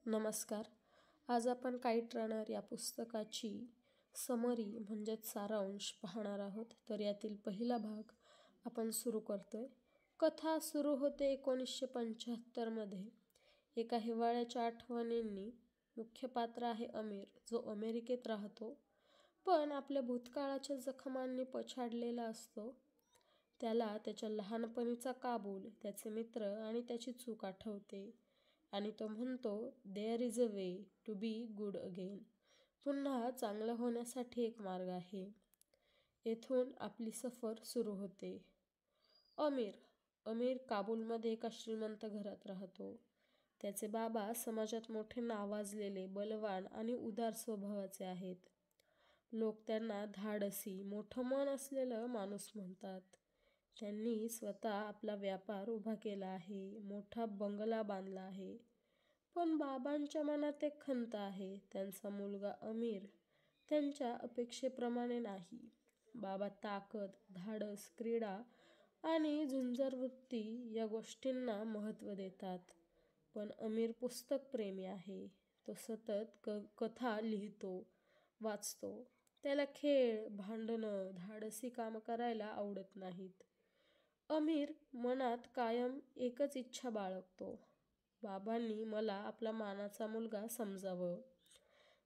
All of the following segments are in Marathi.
नमस्कार. आज आपण काईट रनर या पुस्तकाची समरी म्हणजेच सारांश पाहणार आहोत. तर यातील पहिला भाग आपण सुरू करतोय. कथा सुरू होते 1975 मध्ये. एका हिवाळ्याच्या आठवणींनी. मुख्य पात्र आहे अमीर, जो अमेरिकेत राहतो पण आपल्या भूतकाळाच्या जखमांनी पछाडलेला असतो. त्याला त्याच्या लहानपणीचा काबूल, त्याचे मित्र आणि त्याची चूक आठवते आणि तो म्हणतो, there is a way to be good again. पुन्हा चांगलं होण्यासाठी एक मार्ग आहे. येथून आपली सफर सुरू होते. अमीर काबूलमध्ये एका श्रीमंत घरात राहतो. त्याचे बाबा समाजात मोठे नावाजलेले, बलवान आणि उदार स्वभावाचे आहेत. लोक त्यांना धाडसी, मोठं मन असलेलं माणूस म्हणतात. त्यांनी स्वतः आपला व्यापार उभा केला आहे, मोठा बंगला बांधला आहे. पण बाबांच्या मनात एक खंत आहे. त्यांचा मुलगा अमीर त्यांच्या अपेक्षेप्रमाणे नाही. बाबा ताकद, धाडस, क्रीडा आणि झुंजरवृत्ती या गोष्टींना महत्त्व देतात. पण अमीर पुस्तकप्रेमी आहे. तो सतत कथा लिहितो, वाचतो. त्याला खेळ, भांडणं, धाडसी कामं करायला आवडत नाहीत. अमीर मनात कायम एकच इच्छा बाळगतो, बाबांनी मला आपला मानाचा मुलगा समजावं.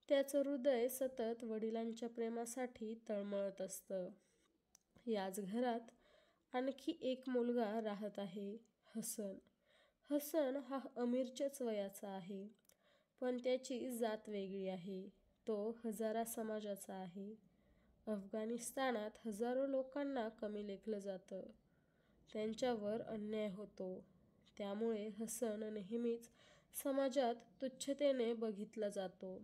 त्याचं हृदय सतत वडिलांच्या प्रेमासाठी तळमळत असतं. याच घरात आणखी एक मुलगा राहत आहे, हसन. हसन हा अमीरच्याच वयाचा आहे, पण त्याची जात वेगळी आहे. तो हजारा समाजाचा आहे. अफगाणिस्तानात हजारो लोकांना कमी लेखलं जातं. त्यांच्यावर अन्याय होतो. त्यामुळे हसन नेहमीच समाजात तुच्छतेने बघितला जातो.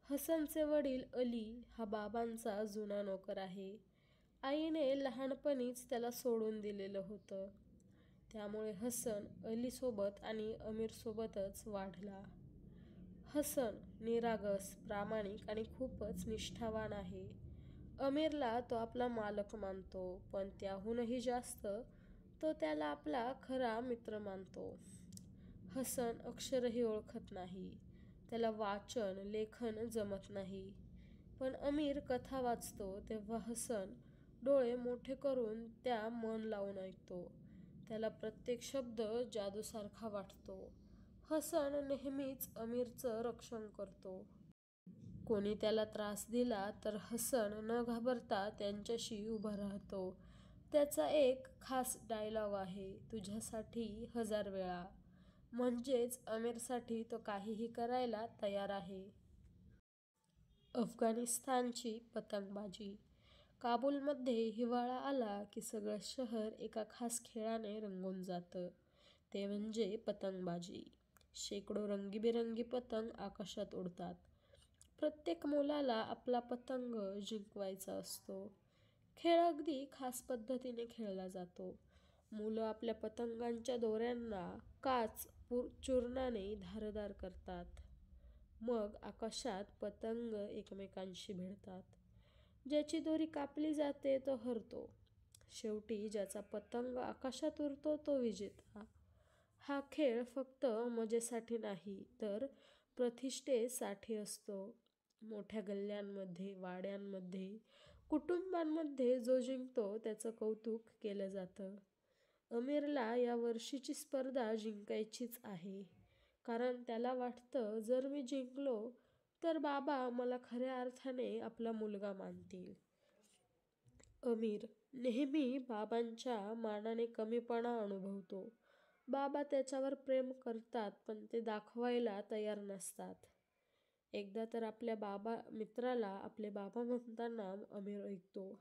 हसनचे वडील अली हा बाबांचा जुना नोकर आहे. आईने लहानपणीच त्याला सोडून दिलेलं होतं. त्यामुळे हसन अलीसोबत आणि अमीरसोबतच वाढला. हसन निरागस, प्रामाणिक आणि खूपच निष्ठावान आहे. अमीरला तो आपला मालक मानतो, पण त्याहूनही जास्त तो त्याला आपला खरा मित्र मानतो. हसन अक्षरही ओळखत नाही. त्याला वाचन, लेखन जमत नाही. पण अमीर कथा वाचतो तेव्हा हसन डोळे मोठे करून त्या मन लावून ऐकतो. त्याला प्रत्येक शब्द जादूसारखा वाटतो. हसन नेहमीच अमीरचं रक्षण करतो. कोणी त्याला त्रास दिला तर हसन न घाबरता त्यांच्याशी उभा राहतो. त्याचा एक खास डायलॉग आहे, तुझ्यासाठी 1000 वेळा. म्हणजेच अमीरसाठी तो काहीही करायला तयार आहे. अफगाणिस्तानची पतंगबाजी. काबूलमध्ये हिवाळा आला की सगळं शहर एका खास खेळाने रंगून जातं. ते म्हणजे पतंगबाजी. शेकडो रंगीबेरंगी पतंग आकाशात उडतात. प्रत्येक मुलाला आपला पतंग जिंकवायचा असतो. खेळ अगदी खास पद्धतीने खेळला जातो. मुलं आपल्या पतंगांच्या दोऱ्यांना काच चूर्णाने धारदार करतात. मग आकाशात पतंग एकमेकांशी भिडतात. ज्याची दोरी कापली जाते तो हरतो. शेवटी ज्याचा पतंग आकाशात उडतो तो विजेता. हा खेळ फक्त मजेसाठी नाही तर प्रतिष्ठेसाठी असतो. मोठ्या गल्ल्यांमध्ये, वाड्यांमध्ये, कुटुंबांमध्ये जो जिंकतो त्याचं कौतुक केलं जातं. अमीरला या वर्षीची स्पर्धा जिंकायचीच आहे. कारण त्याला वाटतं, जर मी जिंकलो तर बाबा मला खऱ्या अर्थाने आपला मुलगा मानतील. अमीर नेहमी बाबांच्या मानाने कमीपणा अनुभवतो. बाबा त्याच्यावर प्रेम करतात पण ते दाखवायला तयार नसतात. एकदा तर आपल्या मित्राला आपले बाबा म्हणताना अमीर ऐकतो.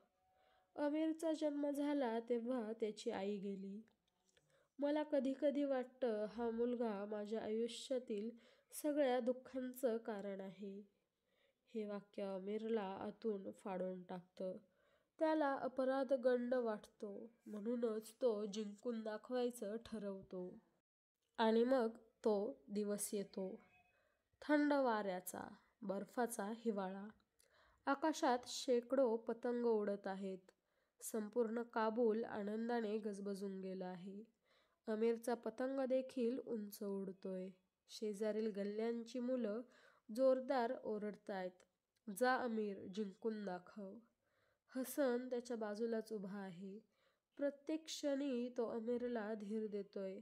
अमीरचा जन्म झाला तेव्हा त्याची आई गेली. मला कधी कधी वाटतं हा मुलगा माझ्या आयुष्यातील सगळ्या दुःखांचं कारण आहे. हे वाक्य अमीरला आतून फाडून टाकतं. त्याला अपराधगंड वाटतो. म्हणूनच तो जिंकून दाखवायचं ठरवतो. आणि मग तो दिवस येतो. थंड वाऱ्याचा, बर्फाचा हिवाळा. आकाशात शेकडो पतंग उडत आहेत. संपूर्ण काबूल आनंदाने गजबजून गेलं आहे. अमीरचा पतंग देखील उंच उडतोय. शेजारील गल्ल्यांची मुलं जोरदार ओरडतायत, जा अमीर, जिंकून दाखव. हसन त्याच्या बाजूलाच उभा आहे. प्रत्येक क्षणी तो अमीरला धीर देतोय.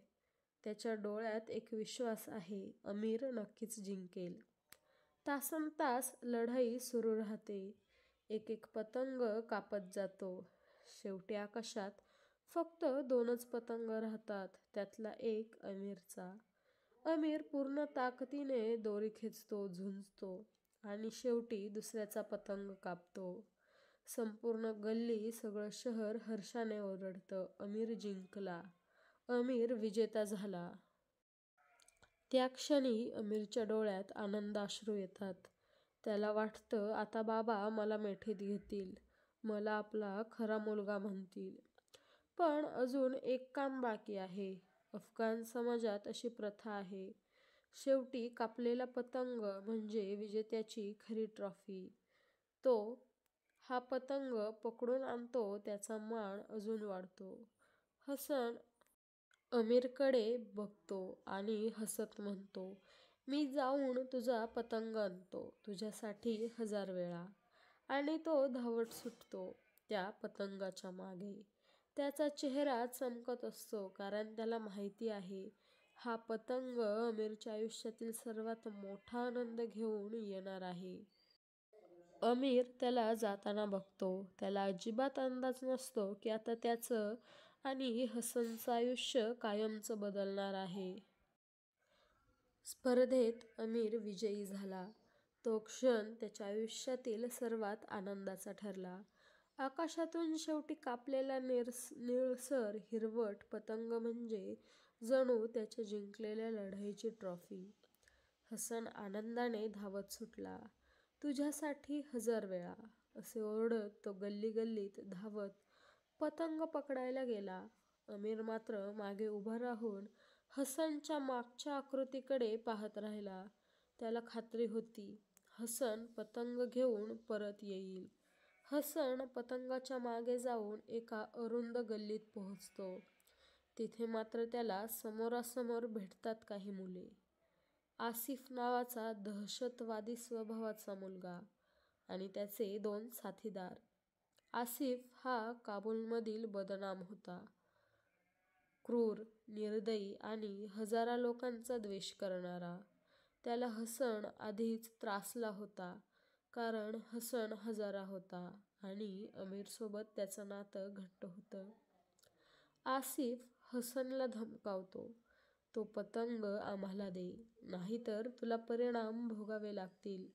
त्याच्या डोळ्यात एक विश्वास आहे, अमीर नक्कीच जिंकेल. तासनतास लढाई सुरू राहते. एक एक पतंग कापत जातो. शेवटी आकाशात फक्त 2च पतंग राहतात, त्यातला एक अमीरचा. अमीर पूर्ण ताकदीने दोरी खेचतो, झुंजतो आणि शेवटी दुसऱ्याचा पतंग कापतो. संपूर्ण गल्ली, सगळं शहर हर्षाने ओरडतं, अमीर जिंकला, अमीर विजेता झाला. त्या क्षणी अमीरच्या डोळ्यात आनंदाश्रू येतात. त्याला वाटतं, आता बाबा मला मिठीत घेतील, मला आपला खरा मुलगा म्हणतील. पण अजून एक काम बाकी आहे. अफगाण समाजात अशी प्रथा आहे, शेवटी कापलेला पतंग म्हणजे विजेत्याची खरी ट्रॉफी. तो हा पतंग पकडून आणतो, त्याचा मान अजून वाढतो. हसन अमीरकडे बघतो आणि हसत म्हणतो, मी जाऊन तुझा पतंग आणतो, तुझ्यासाठी 1000 वेळा. आणि तो धावत सुटतो त्या पतंगाच्या मागे. त्याचा चेहरा चमकत असतो, कारण त्याला माहिती आहे, हा पतंग अमीरच्या आयुष्यातील सर्वात मोठा आनंद घेऊन येणार आहे. अमीर त्याला जाताना बघतो. त्याला अजिबात अंदाज नसतो की आता त्याचं आणि हसनचं आयुष्य कायमचं बदलणार आहे. स्पर्धेत अमीर विजयी झाला. तो क्षण त्याच्या आयुष्यातील सर्वात आनंदाचा ठरला. आकाशातून शेवटी कापलेला निळसर हिरवट पतंग म्हणजे जणू त्याच्या जिंकलेल्या लढाईची ट्रॉफी. हसन आनंदाने धावत सुटला. तुझ्यासाठी 1000 वेळा, असे ओरडत तो गल्ली गल्लीत धावत पतंग पकडायला गेला. अमीर मात्र मागे उभा राहून हसनच्या मागच्या आकृतीकडे पाहत राहिला. त्याला खात्री होती, हसन पतंग घेऊन परत येईल. हसन पतंगाच्या मागे जाऊन एका अरुंद गल्लीत पोहोचतो. तिथे मात्र त्याला समोरासमोर भेटतात काही मुले. आसिफ नावाचा दहशतवादी स्वभावाचा मुलगा आणि त्याचे 2 साथीदार. आसिफ हा काबूलमधील बदनाम होता, क्रूर, निर्दयी आणि हजारो लोकांचा द्वेष करणारा. त्याला हसन आधीच त्रासला होता, कारण हसन हजारा होता आणि अमीरसोबत त्याचं नातं घट्ट होतं. आसिफ हसनला धमकावतो, तो पतंग आम्हाला दे, नाहीतर तुला परिणाम भोगावे लागतील.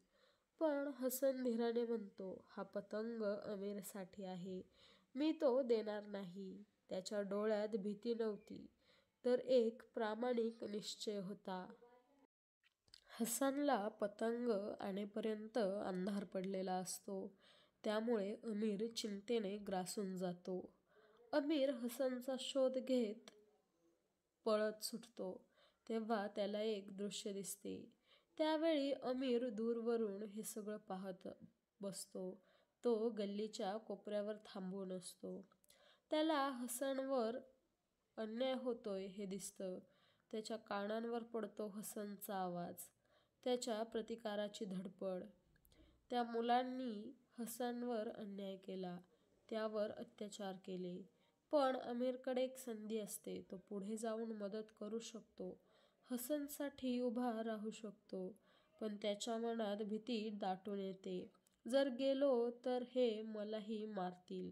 पण हसन धीराने म्हणतो, हा पतंग अमीरसाठी आहे, मी तो देणार नाही. त्याच्या डोळ्यात भीती नव्हती, तर एक प्रामाणिक निश्चय होता. हसनला पतंग आणेपर्यंत अंधार पडलेला असतो, त्यामुळे अमीर चिंतेने ग्रासून जातो. अमीर हसनचा शोध घेत पळत सुटतो, तेव्हा त्याला एक दृश्य दिसते. त्यावेळी अमीर दूरवरून हे सगळं पाहत बसतो. तो गल्लीच्या कोपऱ्यावर थांबून असतो. त्याला हसनवर अन्याय होतोय हे दिसतं. त्याच्या कानांवर पडतो हसनचा आवाज, त्याच्या प्रतिकाराची धडपड. त्या मुलांनी हसनवर अन्याय केला, त्यावर अत्याचार केले. पण अमीरकडे एक संधी असते, तो पुढे जाऊन मदत करू शकतो, हसनसाठी उभा राहू शकतो. पण त्याच्या मनात भीती दाटून येते, जर गेलो तर हे मलाही मारतील.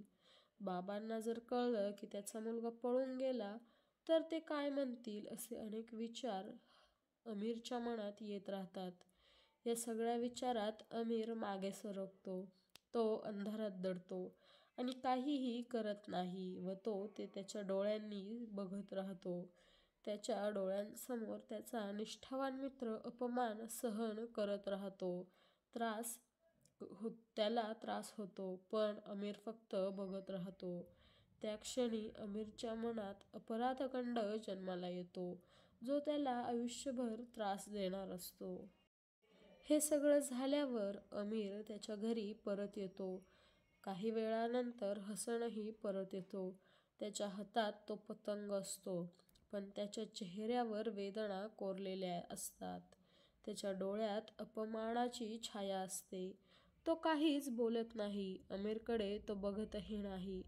बाबांना जर कळलं की त्याचा मुलगा पळून गेला तर ते काय म्हणतील, असे अनेक विचार अमीरच्या मनात येत राहतात. या सगळ्या विचारात अमीर मागे सरकतो. तो अंधारात दडतो आणि काहीही करत नाही व तो ते त्याच्या डोळ्यांनी बघत राहतो. त्याच्या डोळ्यांसमोर त्याचा निष्ठावान मित्र अपमान सहन करत राहतो. त्याला त्रास होतो, पण अमीर फक्त बघत राहतो. त्या क्षणी अमीरच्या मनात अपराधगंड जन्माला येतो, जो त्याला आयुष्यभर त्रास देणार असतो. हे सगळं झाल्यावर अमीर त्याच्या घरी परत येतो. काही वेळानंतर हसनही परत येतो. त्याच्या हातात तो पतंग असतो, पण त्याच्या चेहऱ्यावर वेदना कोरलेल्या असतात. त्याच्या डोळ्यात अपमानाची छाया असते. तो काहीच बोलत नाही. आमिरकडे तो बघतही नाही.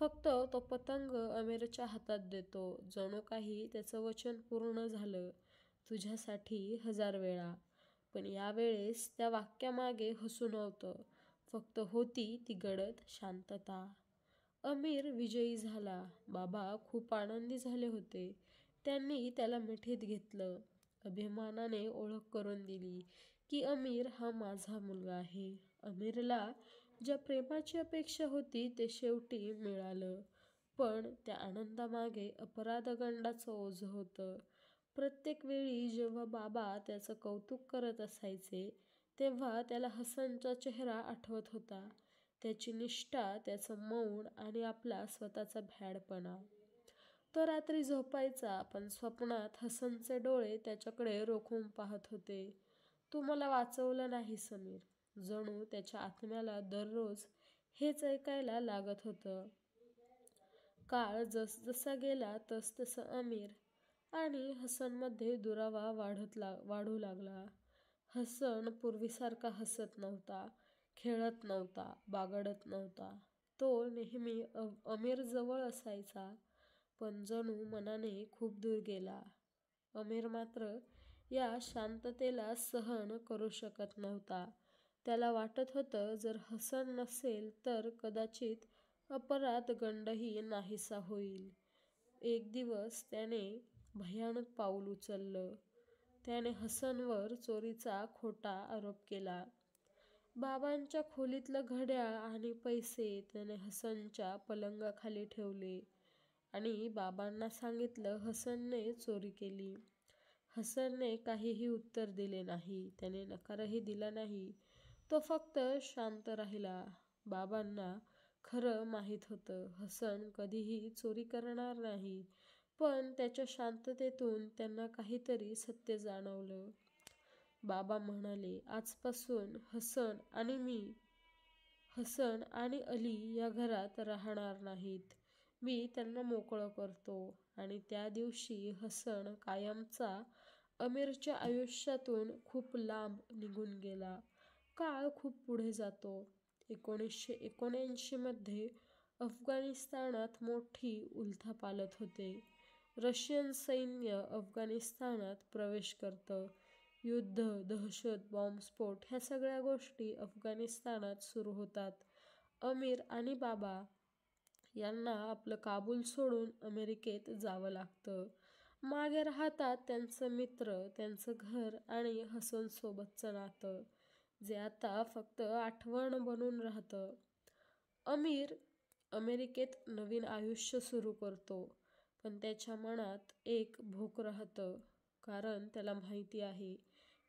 फक्त तो पतंग आमिरच्या हातात देतो, जणू काही त्याचं वचन पूर्ण झालं. तुझ्यासाठी 1000 वेळा. पण यावेळेस त्या वाक्यामागे हसू नव्हतं. फक्त होती ती गडद शांतता. आमिर विजयी झाला. बाबा खूप आनंदी झाले होते. त्यांनी त्याला मिठीत घेतलं. अभिमानाने ओळख करून दिली की आमिर हा माझा मुलगा आहे. आमिरला ज्या प्रेमाची अपेक्षा होती ते शेवटी मिळालं. पण त्या आनंदामागे अपराधगंडाचं ओझं होतं. प्रत्येक वेळी जेव्हा बाबा त्याचं कौतुक करत असायचे, तेव्हा त्याला हसनचा चेहरा आठवत होता. त्याची निष्ठा, त्याचं मौन आणि आपला स्वतःचा भ्याडपणा. तो रात्री झोपायचा, पण स्वप्नात हसनचे डोळे त्याच्याकडे रोखून पाहत होते. तू मला वाचवलं नाही समीर. जणू त्याच्या आत्म्याला दररोज हेच ऐकायला लागत होतं. काळ जसजसा गेला तसतसं आमिर आणि हसनमध्ये दुरावा वाढू लागला. हसन पूर्वीसारखा हसत नव्हता, खेळत नव्हता, बागडत नव्हता. तो नेहमी आमिरजवळ असायचा, पण जणू मनाने खूप दूर गेला. आमिर मात्र या शांततेला सहन करू शकत नव्हता. त्याला वाटत होतं जर हसन नसेल तर कदाचित अपराधगंडही नाहीसा होईल. एक दिवस त्याने भयानक पाऊल उचललं. त्याने हसनवर चोरीचा खोटा आरोप केला. बाबांच्या खोलीतलं घड्याळ आणि पैसे त्याने हसनच्या पलंगाखाली ठेवले आणि बाबांना सांगितलं हसनने चोरी केली. हसनने काहीही उत्तर दिले नाही. त्याने नकारही दिला नाही. तो फक्त शांत राहिला. बाबांना खरं माहीत होतं, हसन कधीही चोरी करणार नाही. पण त्याच्या शांततेतून त्यांना काहीतरी सत्य जाणवलं. बाबा म्हणाले, आजपासून हसन आणि अली या घरात राहणार नाहीत. मी त्यांना मोकळं करतो. आणि त्या दिवशी हसन कायमचा आमिरच्या आयुष्यातून खूप लांब निघून गेला. काळ खूप पुढे जातो. 1979 मध्ये अफगाणिस्तानात मोठी उलथापालथ होते. रशियन सैन्य अफगाणिस्तानात प्रवेश करतं. युद्ध, दहशत, बॉम्बस्फोट ह्या सगळ्या गोष्टी अफगाणिस्तानात सुरू होतात. आमिर आणि बाबा यांना आपलं काबूल सोडून अमेरिकेत जावं लागतं. मागे राहतात त्यांचे मित्र, त्यांचं घर आणि हसनसोबतचं नातं, जे आता फक्त आठवण बनून राहतं. आमिर अमेरिकेत नवीन आयुष्य सुरू करतो, पण त्याच्या मनात एक भूक राहतं. कारण त्याला माहिती आहे,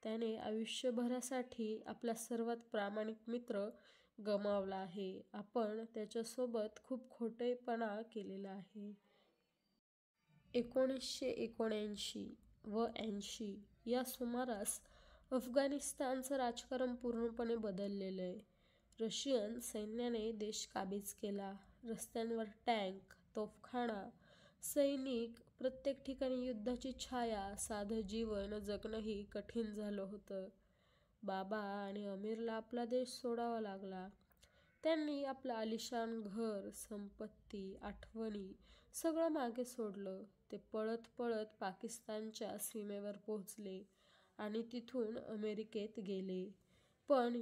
त्याने आयुष्यभरासाठी आपला सर्वात प्रामाणिक मित्र गमावला आहे. आपण त्याच्यासोबत खूप खोटेपणा केलेला आहे. 1979 व 80 या सुमारास अफगाणिस्तानचं राजकारण पूर्णपणे बदललेलं. रशियन सैन्याने देश काबीज केला. रस्त्यांवर टँक, तोफखाना, सैनिक, प्रत्येक ठिकाणी युद्धाची छाया. साधं जीवन जगणंही कठीण झालं होतं. बाबा आणि आमिरला आपला देश सोडावा लागला. त्यांनी आपलं आलिशान घर, संपत्ती, आठवणी सगळं मागे सोडलं. ते पळत पळत पाकिस्तानच्या सीमेवर पोहोचले आणि तिथून अमेरिकेत गेले. पण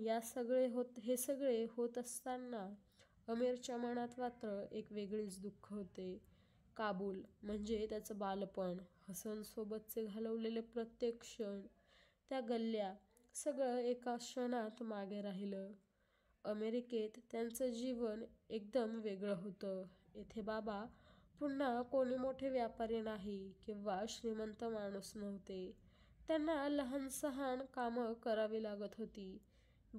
हे सगळे होत असताना आमिरच्या मनात मात्र एक वेगळीच दुःख होते. काबूल म्हणजे त्याचं बालपण, हसनसोबतचे घालवलेले प्रत्येक क्षण, त्या गल्ल्या, सगळं एका क्षणात मागे राहिलं. अमेरिकेत त्यांचं जीवन एकदम वेगळं होतं. इथे बाबा पुन्हा कोणी मोठे व्यापारी नाही किंवा श्रीमंत माणूस नव्हते. त्यांना लहान-सहान कामं करावी लागत होती.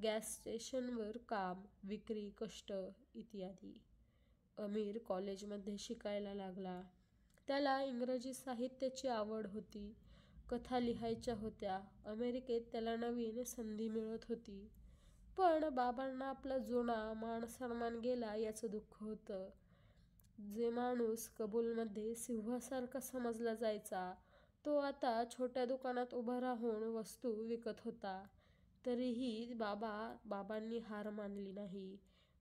गॅस स्टेशनवर काम, विक्री, कष्ट इत्यादी. आमिर कॉलेजमध्ये शिकायला लागला. त्याला इंग्रजी साहित्याची आवड होती. कथा लिहायच्या होत्या. अमेरिकेत त्याला नवीन संधी मिळत होती. पण बाबांना आपला जुना मान-सन्मान गेला याचं दुःख होतं. जे माणूस कबूलमध्ये सिंहासारखा समजला जायचा, तो आता छोट्या दुकानात उभा राहून वस्तू विकत होता. तरीही बाबांनी हार मानली नाही.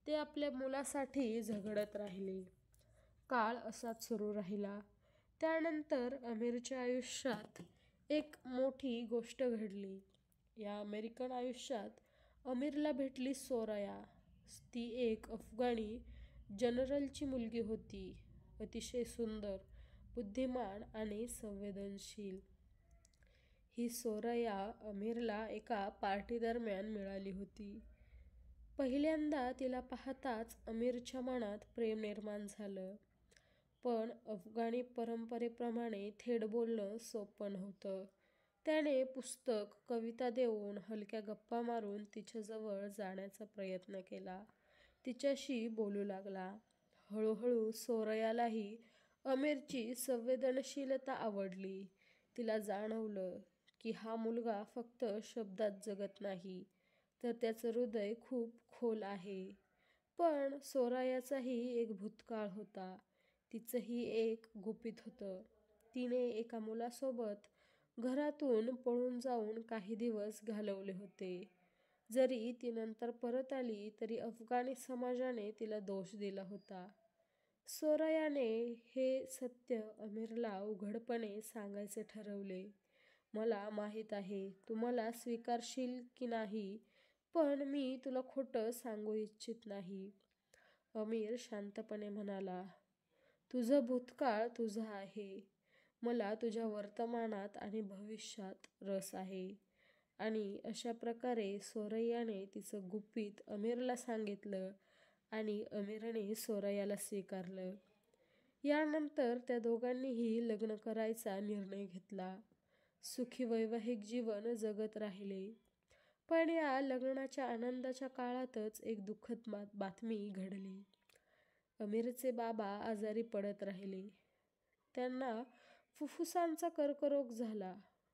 ते आपल्या मुलासाठी झगडत राहिले. काळ असाच सुरू राहिला. त्यानंतर अमीरच्या आयुष्यात एक मोठी गोष्ट घडली. या अमेरिकन आयुष्यात अमीरला भेटली सोराया. ती एक अफगाणी जनरलची मुलगी होती. अतिशय सुंदर, बुद्धिमान आणि संवेदनशील. ही सोराया अमीरला एका पार्टीदरम्यान मिळाली होती. पहिल्यांदा तिला पाहताच अमीरच्या मनात प्रेम निर्माण झालं. पण अफगाणी परंपरेप्रमाणे थेट बोलणं सोपं नव्हतं. त्याने पुस्तक, कविता देऊन, हलक्या गप्पा मारून तिच्याजवळ जाण्याचा प्रयत्न केला. तिच्याशी बोलू लागला. हळूहळू सोरायालाही अमीरची संवेदनशीलता आवडली. तिला जाणवलं की हा मुलगा फक्त शब्दात जगत नाही, तर त्याचं हृदय खूप खोल आहे. पण सोरायाचाही एक भूतकाळ होता. तिचंही एक गुपित होतं. तिने एका मुलासोबत घरातून पळून जाऊन काही दिवस घालवले होते. जरी ती नंतर परत आली तरी अफगाणी समाजाने तिला दोष दिला होता. सोरायाने हे सत्य अमीरला उघडपणे सांगायचे ठरवले. मला माहीत आहे तू मला स्वीकारशील की नाही, पण मी तुला खोटं सांगू इच्छित नाही. अमीर शांतपणे म्हणाला, तुझं भूतकाळ तुझं आहे. मला तुझ्या वर्तमानात आणि भविष्यात रस आहे. आणि अशा प्रकारे सोरैयाने तिचं गुपित अमीरला सांगितलं आणि अमीरने सोरैयाला स्वीकारलं. यानंतर त्या दोघांनीही लग्न करायचा निर्णय घेतला. सुखी वैवाहिक जीवन जगत राहिले. पण या लग्नाच्या आनंदाच्या काळातच एक दुःखद बातमी घडली. अमीरचे बाबा आजारी पडत राहिले. त्यांना फुफ्फुसांचा कर्करोग झाला.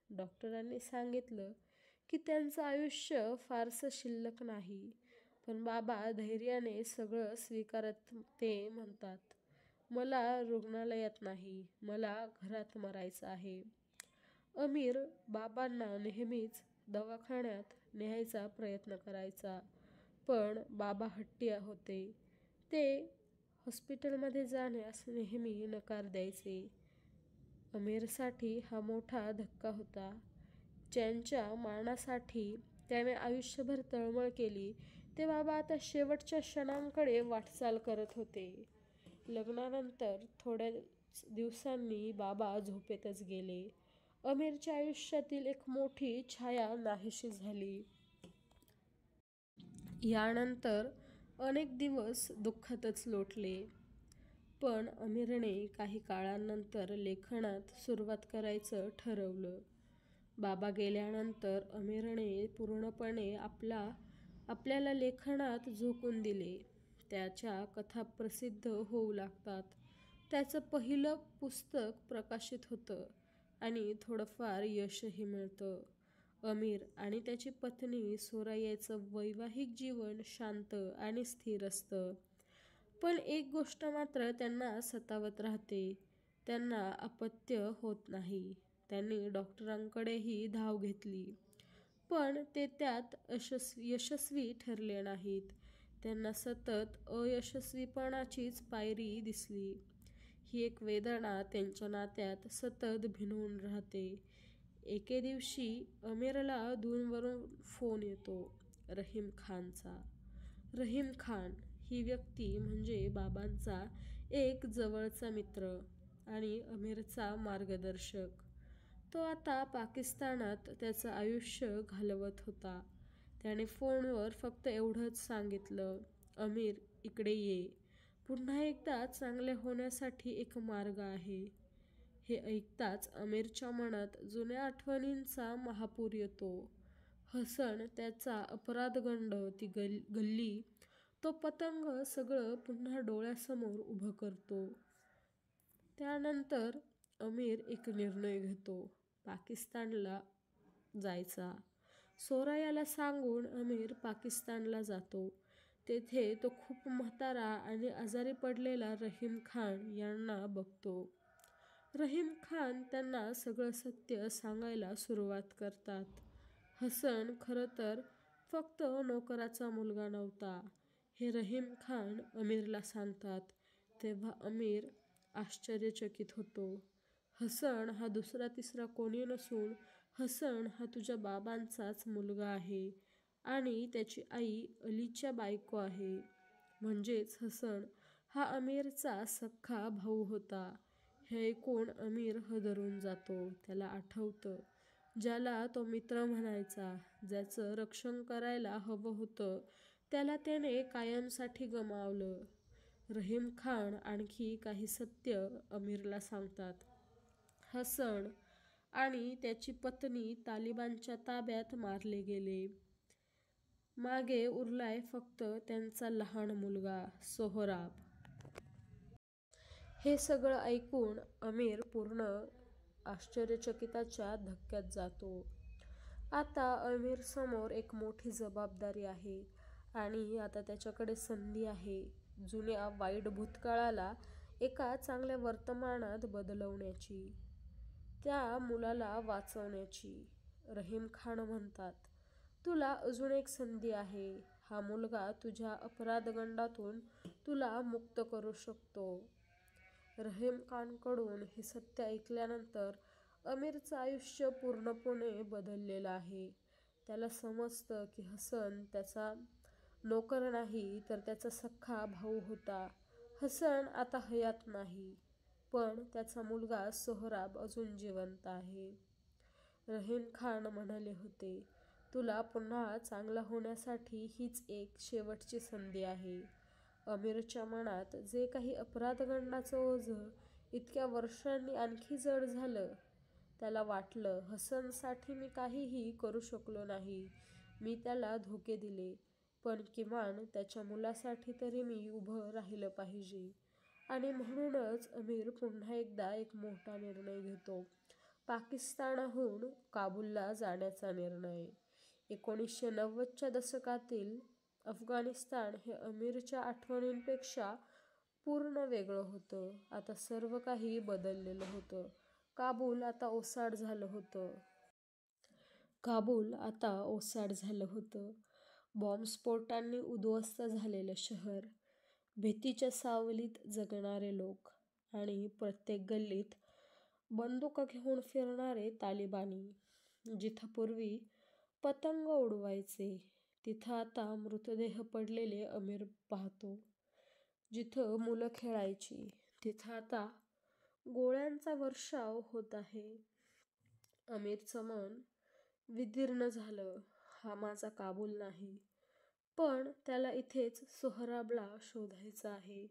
डॉक्टरांनी सांगितलं की त्यांचं आयुष्य फारसं शिल्लक नाही. पण बाबा धैर्याने सगळं स्वीकारत ते म्हणतात, मला रुग्णालयात नाही, मला घरात मरायचं आहे. अमीर बाबांना नेहमीच दवाखान्यात न्यायचा प्रयत्न करायचा. पण बाबा हट्टी होते. ते हॉस्पिटलमध्ये जाण्यास नेहमी नकार द्यायचे. अमीरसाठी हा मोठा धक्का होता. ज्यांच्या मानासाठी त्याने आयुष्यभर तळमळ केली, ते बाबा आता शेवटच्या क्षणांकडे वाटचाल करत होते. लग्नानंतर थोड्याच दिवसांनी बाबा झोपेतच गेले. अमीरच्या आयुष्यातील एक मोठी छाया नाहीशी झाली. यानंतर अनेक दिवस दुःखातच लोटले. पण अमीरने काही काळानंतर लेखनात सुरुवात करायचं ठरवलं. बाबा गेल्यानंतर अमीरने पूर्णपणे आपल्याला लेखनात झोकून दिले. त्याच्या कथा प्रसिद्ध होऊ लागतात. त्याचं पहिलं पुस्तक प्रकाशित होतं आणि थोडंफार यशही मिळतं. अमीर आणि त्याची पत्नी सोरायाचं वैवाहिक जीवन शांत आणि स्थिर असतं. पण एक गोष्ट मात्र त्यांना सतावत राहते, त्यांना अपत्य होत नाही. त्यांनी डॉक्टरांकडेही धाव घेतली, पण ते त्यात यशस्वी ठरले नाहीत. त्यांना सतत अयशस्वीपणाचीच पायरी दिसली. ही एक वेदना त्यांच्या नात्यात सतत भिनवून राहते. एके दिवशी अमीरला दूरवरून फोन येतो रहीम खानचा. रहीम खान ही व्यक्ती म्हणजे बाबांचा एक जवळचा मित्र आणि अमीरचा मार्गदर्शक. तो आता पाकिस्तानात त्याचं आयुष्य घालवत होता. त्याने फोनवर फक्त एवढंच सांगितलं, अमीर इकडे ये, पुन्हा एकदा चांगले होण्यासाठी एक मार्ग आहे. हे ऐकताच अमीरच्या मनात जुन्या आठवणींचा महापूर येतो. हसन, त्याचा अपराधगंड, ती गल्ली, तो पतंग सगळं पुन्हा डोळ्यासमोर उभं करतो. त्यानंतर अमीर एक निर्णय घेतो, पाकिस्तानला जायचा. सोरायाला सांगून अमीर पाकिस्तानला जातो. तेथे तो खूप म्हातारा आणि आजारी पडलेला रहीम खान यांना बघतो. रहीम खान त्यांना सगळं सत्य सांगायला सुरुवात करतात. हसन खरं तर फक्त नोकराचा मुलगा नव्हता, हे रहीम खान अमीरला सांगतात. तेव्हा अमीर आश्चर्यचकित होतो. हसन हा दुसरा तिसरा कोणी नसून हसन हा तुझ्या बाबांचाच मुलगा आहे आणि त्याची आई अलीच्या बायको आहे. म्हणजेच हसन हा अमीरचा सख्खा भाऊ होता. हे ऐकून अमीर हादरून जातो. त्याला आठवतं, ज्याला तो मित्र म्हणायचा, ज्याचं रक्षण करायला हवं होतं, त्याला त्याने कायमसाठी गमावलं. रहीम खान आणखी काही सत्य अमीरला सांगतात. हसन आणि त्याची पत्नी तालिबानच्या ताब्यात मारले गेले. मागे उरलाय फक्त त्यांचा लहान मुलगा सोहराब. हे सगळं ऐकून अमीर पूर्ण आश्चर्यचकिताच्या धक्क्यात जातो. आता अमीर समोर एक मोठी जबाबदारी आहे आणि आता त्याच्याकडे संधी आहे जुन्या वाईट भूतकाळाला एका चांगल्या वर्तमानात बदलवण्याची, त्या मुलाला वाचवण्याची. रहीम खान म्हणतात, तुला अजून एक संधी आहे. हा मुलगा तुझ्या अपराधगंडातून तुला मुक्त करू शकतो. रहीम खानकडून हे सत्य ऐकल्यानंतर अमीरचं आयुष्य पूर्णपणे बदललेलं आहे. त्याला समजतं की हसन त्याचा नोकर नाही तर त्याचा सख्खा भाऊ होता. हसन आता हयात नाही, पण त्याचा मुलगा सोहराब अजून जिवंत आहे. रहीम खान म्हणाले होते, तुला पुन्हा चांगला होण्यासाठी हीच एक शेवटची संधी आहे. अमीरच्या मनात जे काही अपराधगंडाचं ओझं इतक्या वर्षांनी आणखी जड झालं. त्याला वाटलं, हसनसाठी मी काहीही करू शकलो नाही. मी त्याला धोके दिले, पण किमान त्याच्या मुलासाठी तरी मी उभं राहिलं पाहिजे. आणि म्हणूनच अमीर पुन्हा एकदा एक मोठा निर्णय घेतो. पाकिस्तानहून काबूलला जाण्याचा निर्णय. 1990च्या दशकातील अफगाणिस्तान हे अमीरच्या आठवणींपेक्षा पूर्ण वेगळं होतं. आता सर्व काही बदललेलं होतं. काबूल आता ओसाड झालं होतं. बॉम्बस्फोटांनी उद्ध्वस्त झालेलं शहर, भीतीच्या सावलीत जगणारे लोक आणि प्रत्येक गल्लीत बंदुका घेऊन फिरणारे तालिबानी. जिथं पूर्वी पतंग उडवायचे, तिथं आता मृतदेह पडलेले अमीर पाहतो. जिथं मुलं खेळायची, तिथं आता गोळ्यांचा वर्षाव होत आहे. अमीरचं मन विदीर्ण झालं. हा माझा काबूल नाही, पण त्याला इथेच सोहराबला शोधायचं आहे.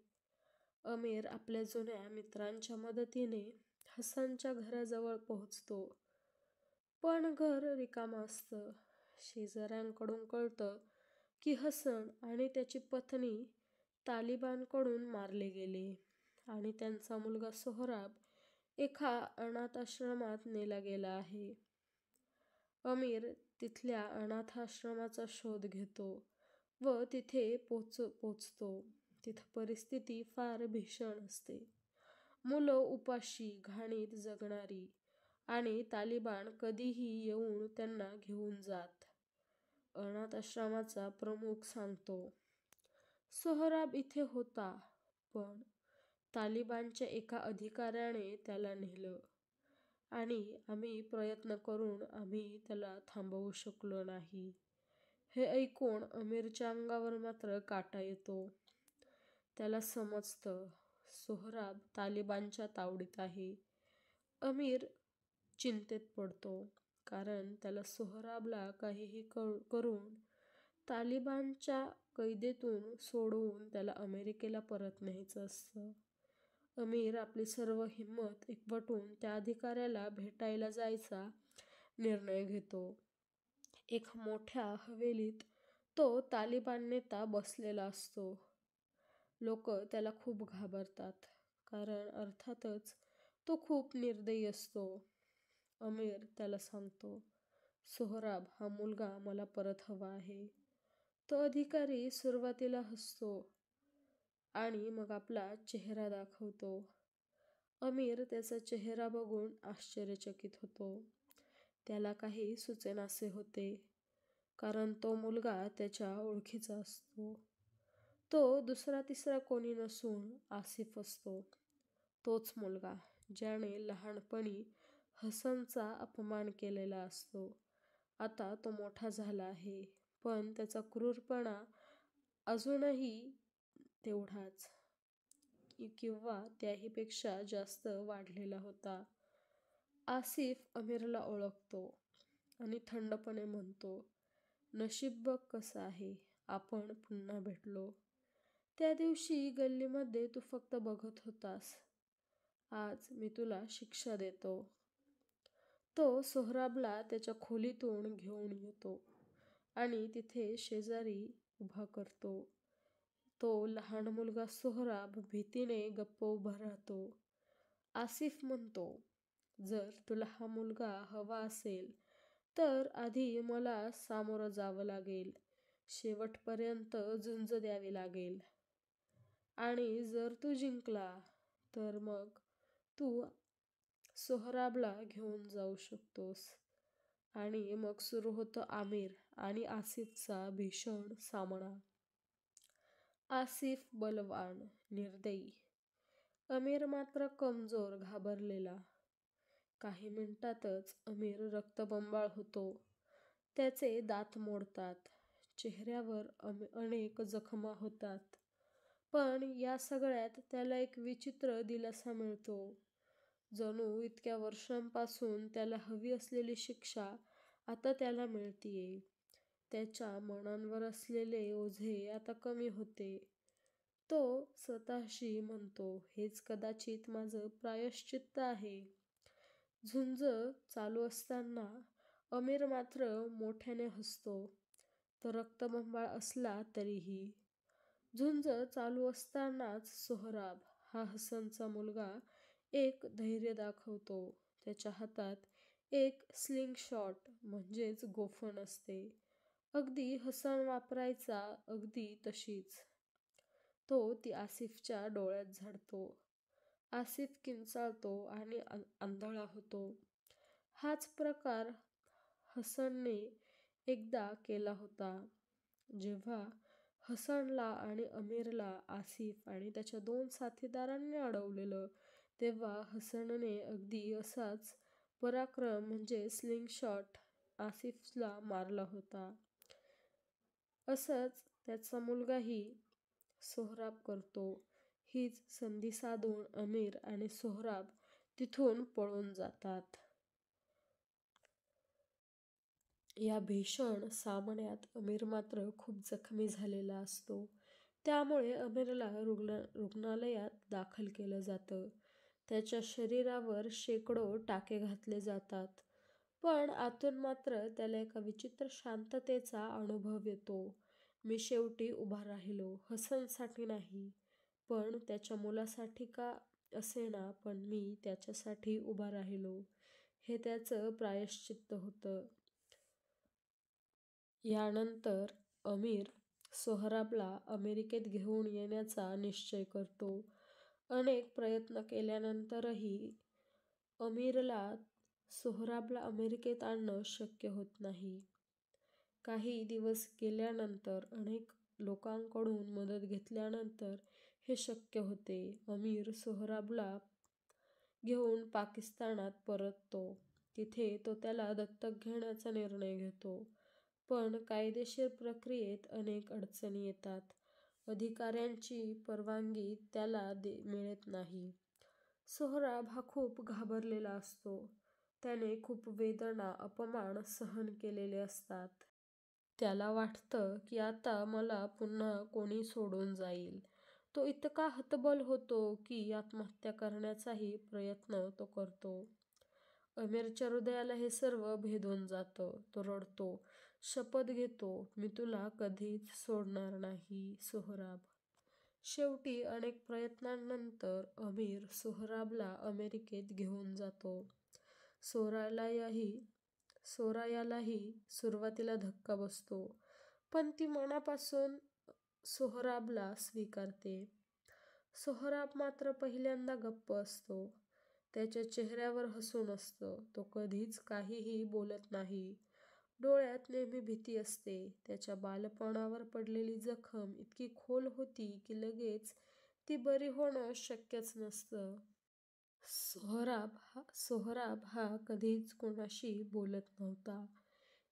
अमीर आपल्या जुन्या मित्रांच्या मदतीने हसनच्या घराजवळ पोहोचतो. पण घर रिकामं असतं. शेजाऱ्यांकडून कळतं की हसन आणि त्याची पत्नी तालिबानकडून मारले गेले आणि त्यांचा मुलगा सोहराब एका अनाथाश्रमात नेला गेला आहे. अमीर तिथल्या अनाथाश्रमाचा शोध घेतो व तिथे पोचतो. तिथं परिस्थिती फार भीषण असते. मुलं उपाशी घाणीत जगणारी आणि तालिबान कधीही येऊन त्यांना घेऊन जात. अनाथाश्रमाचा प्रमुख सांगतो, सोहराब इथे होता, पण तालिबानच्या एका अधिकाऱ्याने त्याला नेलं आणि आम्ही प्रयत्न करून आम्ही त्याला थांबवू शकलो नाही. हे ऐकून अमीरच्या अंगावर मात्र काटा येतो. त्याला समजतं, सोहराब तालिबानच्या तावडीत आहे. अमीर चिंतेत पडतो, कारण त्याला सोहराबला काहीही करून तालिबानच्या कैदेतून सोडवून त्याला अमेरिकेला परत न्यायचं असतं. अमीर आपली सर्व हिंमत एकवटून त्या अधिकाऱ्याला भेटायला जायचा निर्णय घेतो. एक मोठ्या हवेलीत तो तालिबान नेता बसलेला असतो. लोक त्याला खूप घाबरतात, कारण अर्थातच तो खूप निर्दयी असतो. अमीर त्याला सांगतो, सोहराब हा मुलगा मला परत हवा आहे. तो अधिकारी सुरुवातीला हसतो आणि मग आपला चेहरा दाखवतो. अमीर त्याचा चेहरा बघून आश्चर्यचकित होतो. त्याला काही सुचेनासे होते, कारण तो मुलगा त्याच्या ओळखीचा असतो. तो दुसरा तिसरा कोणी नसून आसिफ असतो. तोच मुलगा ज्याने लहानपणी हसनचा अपमान केलेला असतो. आता तो मोठा झाला आहे, पण त्याचा क्रूरपणा अजूनही तेवढाच किंवा त्याहीपेक्षा जास्त वाढलेला होता. आसिफ अमीरला ओळखतो आणि थंडपणे म्हणतो, "नशीब बघ कसं आहे, आपण पुन्हा भेटलो. त्या दिवशी गल्लीमध्ये तू फक्त बघत होतास. आज मी तुला शिक्षा देतो." तो सोहराबला त्याच्या खोलीतून घेऊन येतो आणि तिथे शेजारी उभा करतो. तो लहान मुलगा सोहराब भीतीने गप्प उभा राहतो. आसिफ म्हणतो, "जर तुला हा मुलगा हवा असेल तर आधी मला सामोरं जावं लागेल, शेवटपर्यंत झुंज द्यावी लागेल. आणि जर तू जिंकला तर मग तू सोहराबला घेऊन जाऊ शकतोस." आणि मग सुरू होतो आमिर आणि आसिफचा भीषण सामना. आसिफ बलवान, निर्दयी. अमीर मात्र कमजोर, घाबरलेला. काही मिनिटातच अमीर रक्तबंबाळ होतो. त्याचे दात मोडतात. चेहऱ्यावर अनेक जखमा होतात. पण या सगळ्यात त्याला एक विचित्र दिलासा मिळतो. जणू इतक्या वर्षांपासून त्याला हवी असलेली शिक्षा आता त्याला मिळतीये. त्याच्या मनांवर असलेले ओझे आता कमी होते. तो स्वतःशी म्हणतो, हेच कदाचित माझं प्रायश्चित्त आहे. झुंज चालू असताना अमीर मात्र मोठ्याने हसतो. तो रक्तबंबाळ असला तरीही. झुंज चालू असतानाच सोहराब, हा हसनचा मुलगा, एक धैर्य दाखवतो. त्याच्या हातात एक स्लिंगशॉट म्हणजेच गोफण असते. अगदी हसन वापरायचा, अगदी तशीच. तो ती आसिफच्या डोळ्यात झाडतो. आसिफ किंचाळतो आणि आंधळा होतो. हाच प्रकार हसनने एकदा केला होता. जेव्हा हसनला आणि अमीरला आसिफ आणि त्याच्या 2 साथीदारांनी अडवलेलं, तेव्हा हसनने अगदी असाच पराक्रम म्हणजे स्लिंगशॉट आसिफला मारला होता. असंच त्याचा मुलगाही सोहराब करतो. हीच संधी साधून अमीर आणि सोहराब तिथून पळून जातात. या भीषण सामन्यात अमीर मात्र खूप जखमी झालेला असतो. त्यामुळे अमीरला रुग्णालयात दाखल केलं जातं. त्याच्या शरीरावर शेकडो टाके घातले जातात. पण आतून मात्र त्याला एका विचित्र शांततेचा अनुभव येतो. मी शेवटी उभा राहिलो, हसनसाठी नाही, पण त्याच्या मुलासाठी का असेना, पण मी त्याच्यासाठी उभा राहिलो. हे त्याचं प्रायश्चित्त होतं. यानंतर अमीर सोहराबला अमेरिकेत घेऊन येण्याचा निश्चय करतो. अनेक प्रयत्न केल्यानंतरही अमीरला सोहराबला अमेरिकेत आणणं शक्य होत नाही. काही दिवस गेल्यानंतर अनेक लोकांकडून मदत घेतल्यानंतर हे शक्य होते. अमीर सोहराबला घेऊन पाकिस्तानात परततो. तिथे तो त्याला दत्तक घेण्याचा निर्णय घेतो. पण कायदेशीर प्रक्रियेत अनेक अडचणी येतात. अधिकाऱ्यांची परवानगी त्याला मिळत नाही. सोहराब हा खूप घाबरलेला असतो. त्याने खूप वेदना, अपमान सहन केलेले असतात. त्याला वाटतं की आता मला पुन्हा कोणी सोडून जाईल. तो इतका हतबल होतो की आत्महत्या करण्याचाही प्रयत्न तो करतो. अमीरच्या हृदयाला हे सर्व भेदून जातं. तो रडतो, शपथ घेतो, मी तुला कधीच सोडणार नाही सोहराब. शेवटी अनेक प्रयत्नांनंतर अमीर सोहराबला अमेरिकेत घेऊन जातो. सोरायालाही सुरुवातीला धक्का बसतो. पण ती मनापासून सोहराबला स्वीकारते. सोहराब मात्र पहिल्यांदा गप्प असतो. त्याच्या चेहऱ्यावर हसू नसतं. तो कधीच काहीही बोलत नाही. डोळ्यात नेहमी भीती असते. त्याच्या बालपणावर पडलेली जखम इतकी खोल होती की लगेच ती बरी होणं शक्यच नसतं. सोहराब हा कधीच कोणाशी बोलत नव्हता.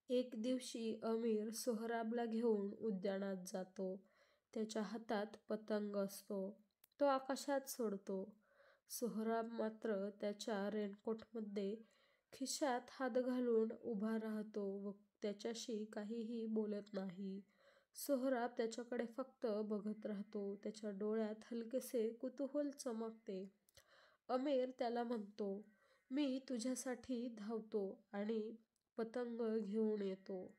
एक दिवशी अमीर सोहराबला घेऊन उद्यानात जातो. त्याच्या हातात पतंग असतो. तो आकाशात सोडतो. सोहराब मात्र त्याच्या रेनकोटमध्ये खिशात हात घालून उभा राहतो व त्याच्याशी काहीही बोलत नाही. सोहराब त्याच्याकडे फक्त बघत राहतो. त्याच्या डोळ्यात हलकेसे कुतूहल चमकते. अमीर त्याला म्हणतो, "मी तुझ्यासाठी धावतो आणि पतंग घेऊन येतो."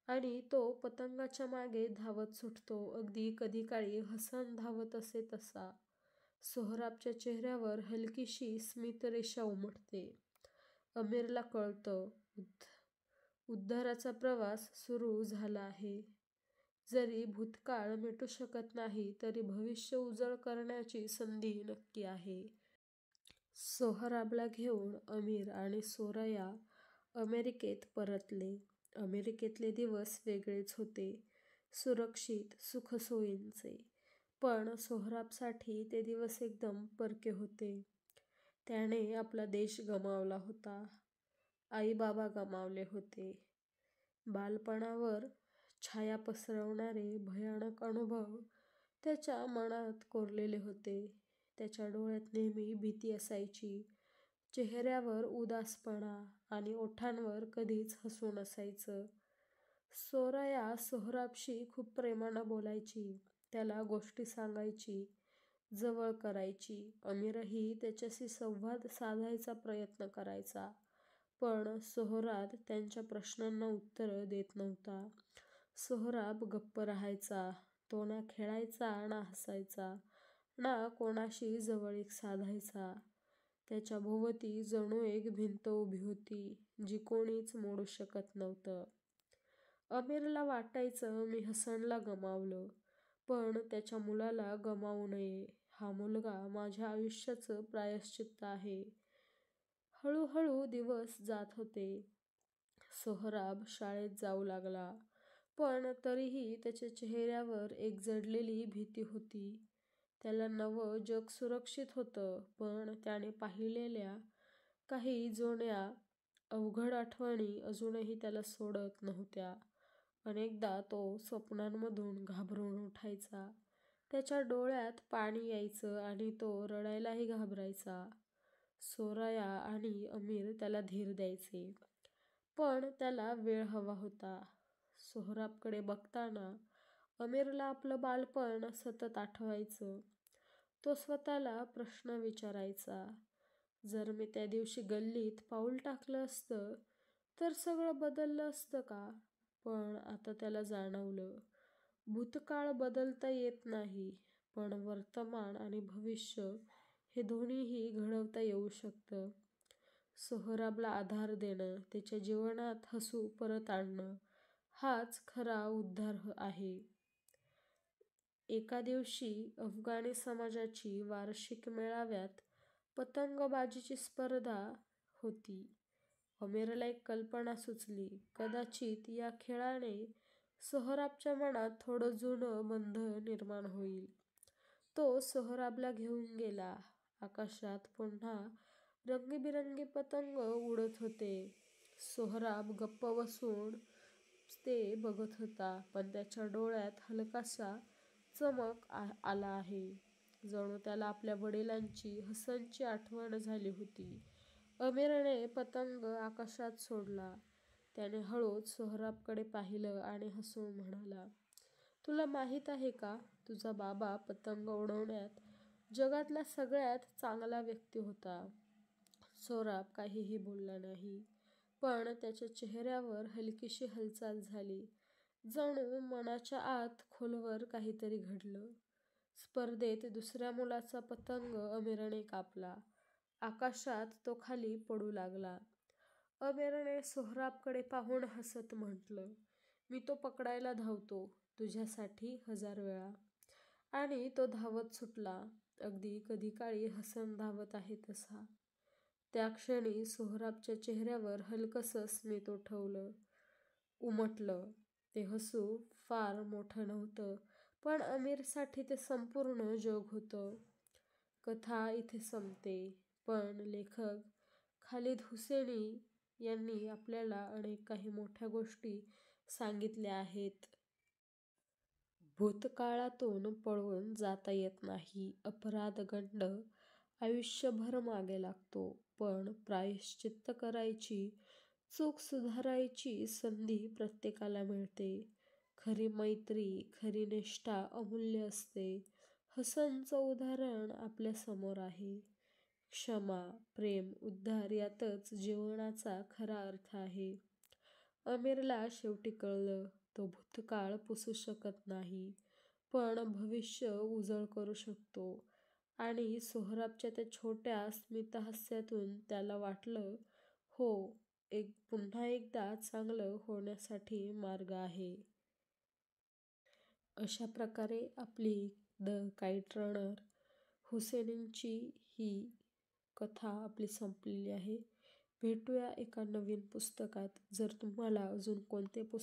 आणि तो पतंगाच्या मागे धावत सुटतो. अगदी कधीकाळी हसन धावत असे तसा. सोहराबच्या चेहऱ्यावर हलकीशी स्मितरेषा उमटते. अमीरला कळतं, उद्धाराचा प्रवास सुरू झाला आहे. जरी भूतकाळ मिटू शकत नाही तरी भविष्य उजळ करण्याची संधी नक्की आहे. सोहराबला घेऊन अमीर आणि सोरया अमेरिकेत परतले. अमेरिकेतले दिवस वेगळेच होते. सुरक्षित, सुखसोयींचे. पण सोहराबसाठी ते दिवस एकदम परके होते. त्याने आपला देश गमावला होता. आई-बाबा गमावले होते. बालपणावर छाया पसरवणारे भयानक अनुभव त्याच्या मनात कोरलेले होते. त्याच्या डोळ्यात नेहमी भीती असायची. चेहऱ्यावर उदासपणा आणि ओठांवर कधीच हसू नसायचं. सोरया सोहराबशी खूप प्रेमानं बोलायची. त्याला गोष्टी सांगायची, जवळ करायची. अमीरही त्याच्याशी संवाद साधायचा प्रयत्न करायचा. पण सोहराब त्यांच्या प्रश्नांना उत्तरं देत नव्हता. सोहराब गप्प राहायचा. तो ना खेळायचा ना हसायचा, ना कोणाशी जवळीक साधायचा. त्याच्या भोवती जणू एक भिंत उभी होती, जी कोणीच मोडू शकत नव्हतं. अमीरला वाटायचं, मी हसनला गमावलं, पण त्याच्या मुलाला गमावू नये. हा मुलगा माझ्या आयुष्याचं प्रायश्चित्त आहे. हळूहळू दिवस जात होते. सोहराब शाळेत जाऊ लागला. पण तरीही त्याच्या चेहऱ्यावर एक जडलेली भीती होती. त्याला नवं जग सुरक्षित होतं, पण त्याने पाहिलेल्या काही जुन्या अवघड आठवणी अजूनही त्याला सोडत नव्हत्या. अनेकदा तो स्वप्नांमधून घाबरून उठायचा. त्याच्या डोळ्यात पाणी यायचं आणि तो रडायलाही घाबरायचा. सोरया आणि अमीर त्याला धीर द्यायचे. पण त्याला वेळ हवा होता. सोहराबकडे बघताना अमीरला आपलं बालपण सतत आठवायचं. तो स्वतःला प्रश्न विचारायचा, जर मी त्या दिवशी गल्लीत पाऊल टाकलं असतं तर सगळं बदललं असतं का? पण आता त्याला जाणवलं, भूतकाळ बदलता येत नाही, पण वर्तमान आणि भविष्य हे दोन्हीही घडवता येऊ शकतं. सोहराबला आधार देणं, त्याच्या जीवनात हसू परत आणणं, हाच खरा उद्धार आहे. एका दिवशी अफगाणी समाजाची वार्षिक मेळाव्यात पतंगबाजीची स्पर्धा होती. अमीरला एक कल्पना सुचली. कदाचित या खेळाने सोहराबच्या मनात थोडं जुनं बंधन निर्माण होईल. तो सोहराबला घेऊन गेला. आकाशात पुन्हा रंगीबिरंगी पतंग उडत होते. सोहराब गप्प बसून ते बघत होता, पण त्याच्या डोळ्यात हलकासा चमक आला आहे. जणू त्याला आपल्या वडिलांची, हसनची आठवण झाली होती. अमीरने पतंग आकाशात सोडला. त्याने हळूच सोहराबकडे पाहिलं आणि हसून म्हणाला, तुला माहीत आहे का, तुझा बाबा पतंग उडवण्यात जगातला सगळ्यात चांगला व्यक्ती होता. सोहराब काहीही बोलला नाही, पण त्याच्या चेहऱ्यावर हलकीशी हालचाल झाली. जणू मनाच्या आत खोलवर काहीतरी घडलं. स्पर्धेत दुसऱ्या मुलाचा पतंग अमीरने कापला. आकाशात तो खाली पडू लागला. अमीरने सोहराबकडे पाहून हसत म्हटलं, मी तो पकडायला धावतो, तुझ्यासाठी 1000 वेळा. आणि तो धावत सुटला, अगदी कधी काळी हसन धावत आहे तसा. त्या क्षणी सोहराबच्या चेहऱ्यावर हलकंसं स्मित उमटलं. ते हसू फार मोठं नव्हतं, पण आमिरसाठी ते संपूर्ण जग होतं. कथा इथे संपते, पण लेखक खालिद हुसेनी यांनी आपल्याला अनेक काही मोठ्या गोष्टी सांगितल्या आहेत. भूतकाळातून पळून जाता येत नाही. अपराधगंड आयुष्यभर मागे लागतो, पण प्रायश्चित्त करायची, चूक सुधारायची संधी प्रत्येकाला मिळते. खरी मैत्री, खरी निष्ठा अमूल्य असते. हसनचं उदाहरण आपल्यासमोर आहे. क्षमा, प्रेम, उद्धार यातच जीवनाचा खरा अर्थ आहे. आमिरला शेवटी कळलं, तो भूतकाळ पुसू शकत नाही, पण भविष्य उजळ करू शकतो. आणि सोहराबच्या त्या छोट्या स्मितहास्यातून त्याला वाटलं, हो, पुन्हा एकदा चांगलं होण्यासाठी मार्ग आहे. अशा प्रकारे आपली द काईट रनर हुसेनींची ही कथा आपली संपलेली आहे. भेटूया एका नवीन पुस्तकात. जर तुम्हाला अजून कोणते पुस्तक